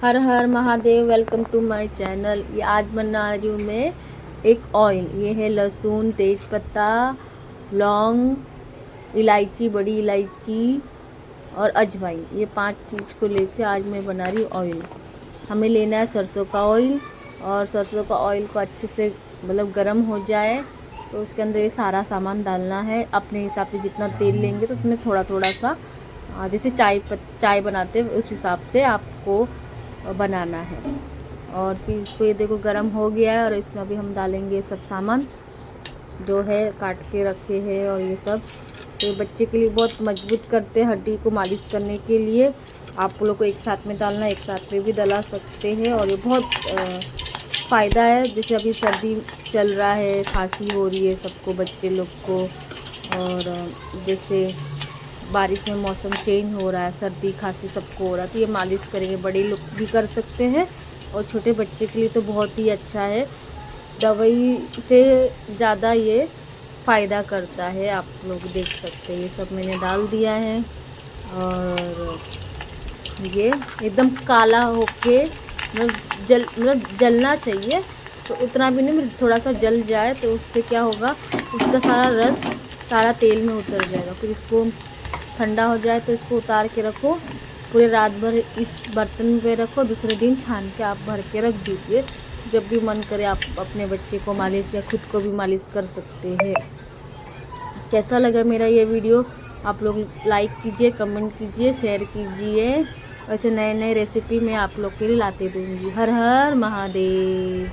हर हर Mahadev. Welcome to my channel. ये आज बना रही हूँ मैं एक ऑयल। ये है लहसुन, तेज पत्ता, लौंग, इलायची, बड़ी इलायची और अजवाइन। ये 5 चीज़ को लेके आज मैं बना रही हूँ ऑयल। हमें लेना है सरसों का ऑयल, और सरसों का ऑयल को अच्छे से गर्म हो जाए तो उसके अंदर ये सारा सामान डालना है। अपने हिसाब से जितना तेल लेंगे तो उसमें थोड़ा थोड़ा सा, जैसे चाय बनाते हैं उस हिसाब से आपको बनाना है। और फिर इसको ये देखो गरम हो गया है, और इसमें अभी हम डालेंगे सब सामान जो है काट के रखे हैं। और ये सब तो बच्चे के लिए बहुत मजबूत करते हैं, हड्डी को मालिश करने के लिए। आप लोग को एक साथ में डालना, एक साथ में भी डला सकते हैं। और ये बहुत फ़ायदा है। जैसे अभी सर्दी चल रहा है, खांसी हो रही है सबको, बच्चे लोग को, और जैसे बारिश में मौसम चेंज हो रहा है, सर्दी खांसी सबको हो रहा है, तो ये मालिश करेंगे। बड़े लोग भी कर सकते हैं, और छोटे बच्चे के लिए तो बहुत ही अच्छा है। दवाई से ज़्यादा ये फ़ायदा करता है। आप लोग देख सकते हैं, ये सब मैंने डाल दिया है। और ये एकदम काला होके जलना चाहिए, तो उतना भी नहीं, थोड़ा सा जल जाए तो उससे क्या होगा, उसका सारा रस सारा तेल में उतर जाएगा। फिर इसको ठंडा हो जाए तो इसको उतार के रखो, पूरे रात भर इस बर्तन पे रखो, दूसरे दिन छान के आप भर के रख दीजिए। जब भी मन करे आप अपने बच्चे को मालिश या खुद को भी मालिश कर सकते हैं। कैसा लगा मेरा ये वीडियो? आप लोग लाइक कीजिए, कमेंट कीजिए, शेयर कीजिए। ऐसे नए नए रेसिपी मैं आप लोग के लिए लाते दूँगी। हर हर महादेव।